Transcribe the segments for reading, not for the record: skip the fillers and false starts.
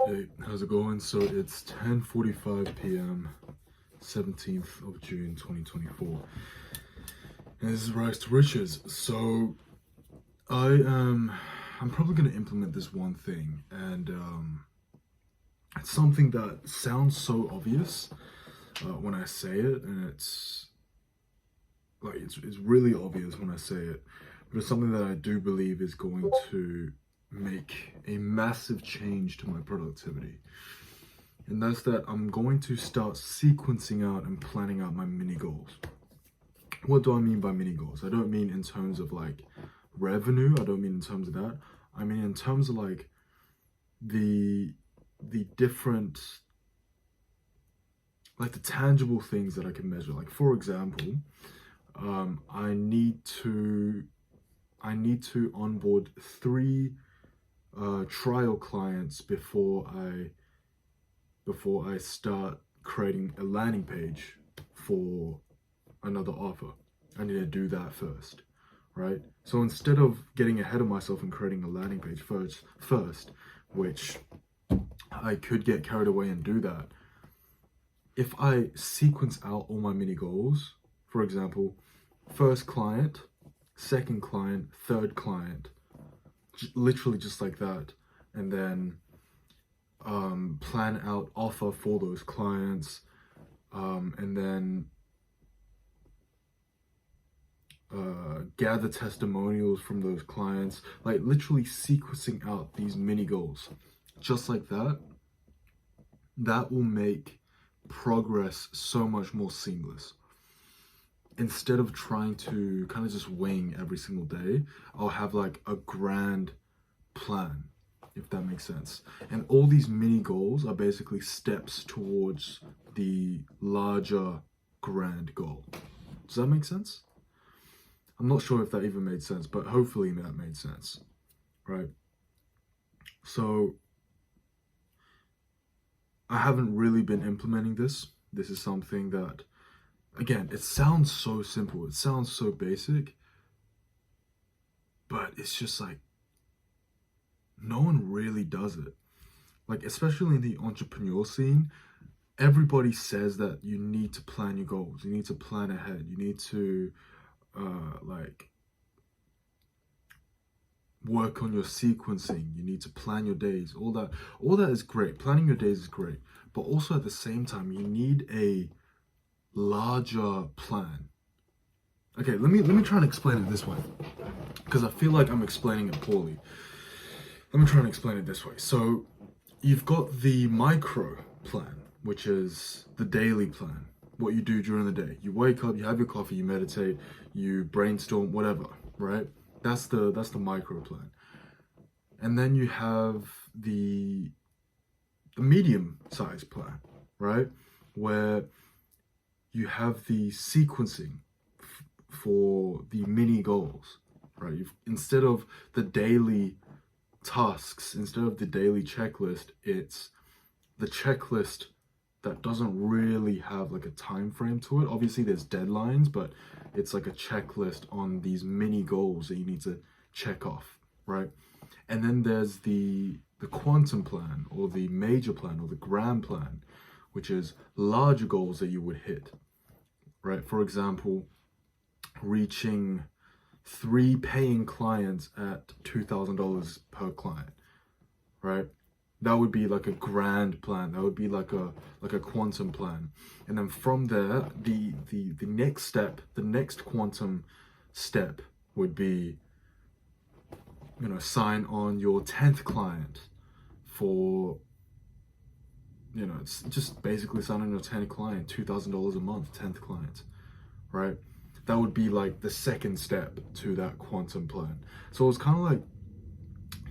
update. How's it going? So it's 10:45 p.m. 17th of June 2024. And this is Rags2Riches. So I'm probably gonna implement this one thing, and it's something that sounds so obvious when I say it, and it's really obvious when I say it, but it's something that I do believe is going to make a massive change to my productivity. And that's that I'm going to start sequencing out and planning out my mini goals. What do I mean by mini goals? I don't mean in terms of like revenue. I don't mean in terms of that. I mean in terms of like the different, like the tangible things that I can measure. Like for example, I need to onboard 3 trial clients before I start creating a landing page for another offer. I need to do that first, right? So instead of getting ahead of myself and creating a landing page first, which I could get carried away and do that, if I sequence out all my mini goals, for example, first client, second client, third client, literally just like that, and then plan out offer for those clients, and then gather testimonials from those clients, like literally sequencing out these mini goals just like that. That will make progress so much more seamless. Instead of trying to kind of just wing every single day, I'll have like a grand plan, if that makes sense. And all these mini goals are basically steps towards the larger grand goal. Does that make sense? I'm not sure if that even made sense, but hopefully that made sense, right? So I haven't really been implementing this. This is something that, again, it sounds so simple, it sounds so basic, but it's just like, no one really does it. Like, especially in the entrepreneur scene, everybody says that you need to plan your goals, you need to plan ahead, you need to like work on your sequencing, you need to plan your days. All that is great. Planning your days is great, but also at the same time you need a larger plan. Okay, let me try and explain it this way, because I feel like I'm explaining it poorly. Let me try and explain it this way. So you've got the micro plan, which is the daily plan, what you do during the day. You wake up, you have your coffee, you meditate, you brainstorm, whatever, right? That's the micro plan. And then you have the medium size plan, right? Where you have the sequencing for the mini goals, right? Instead of the daily tasks, instead of the daily checklist, it's the checklist that doesn't really have like a time frame to it. Obviously there's deadlines, but it's like a checklist on these mini goals that you need to check off, right? And then there's the quantum plan, or the major plan, or the grand plan, which is larger goals that you would hit, right? For example, reaching 3 paying clients at $2,000 per client, right? That would be like a grand plan. That would be like a quantum plan. And then from there, the next step, the next quantum step would be, you know, sign on your 10th client for, you know, it's just basically sign on your 10th client, $2,000 a month, 10th client, right? That would be like the second step to that quantum plan. So it's kind of like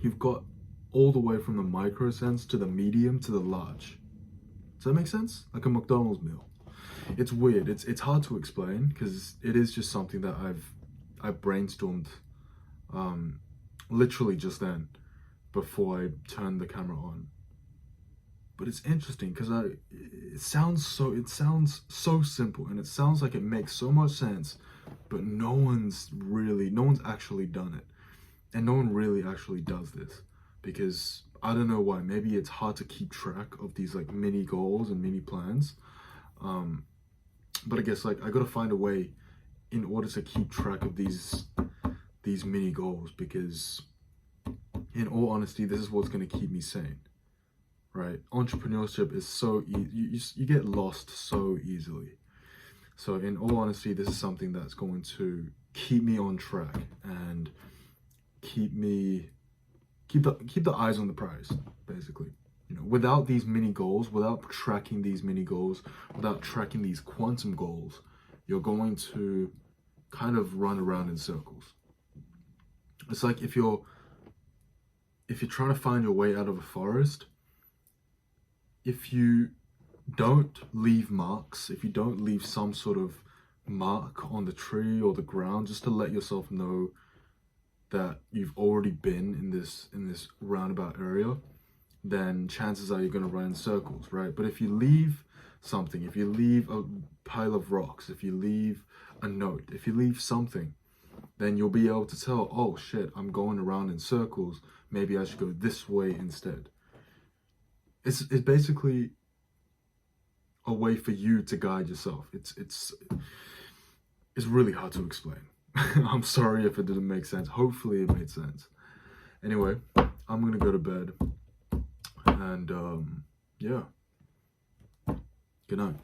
you've got all the way from the micro sense to the medium to the large. Does that make sense? Like a McDonald's meal. It's weird. It's hard to explain because it is just something that I've brainstormed literally just then before I turned the camera on. But it's interesting because it sounds so simple, and it sounds like it makes so much sense, but no one's actually done it, and no one really actually does this, because I don't know why. Maybe it's hard to keep track of these like mini goals and mini plans. But I guess like I gotta find a way in order to keep track of these mini goals, because in all honesty, this is what's gonna keep me sane, right? Entrepreneurship is so you get lost so easily. So in all honesty, this is something that's going to keep me on track and keep the eyes on the prize, basically. You know, without these mini goals, without tracking these mini goals, without tracking these quantum goals, you're going to kind of run around in circles. It's like if you're trying to find your way out of a forest, if you don't leave marks, if you don't leave some sort of mark on the tree or the ground just to let yourself know that you've already been in this roundabout area, then chances are you're going to run in circles, right? But if you leave something, if you leave a pile of rocks, if you leave a note, if you leave something, then you'll be able to tell, oh shit, I'm going around in circles, maybe I should go this way instead. It's basically a way for you to guide yourself. It's really hard to explain. I'm sorry if it didn't make sense. Hopefully it made sense. Anyway, I'm gonna go to bed. And yeah, good night.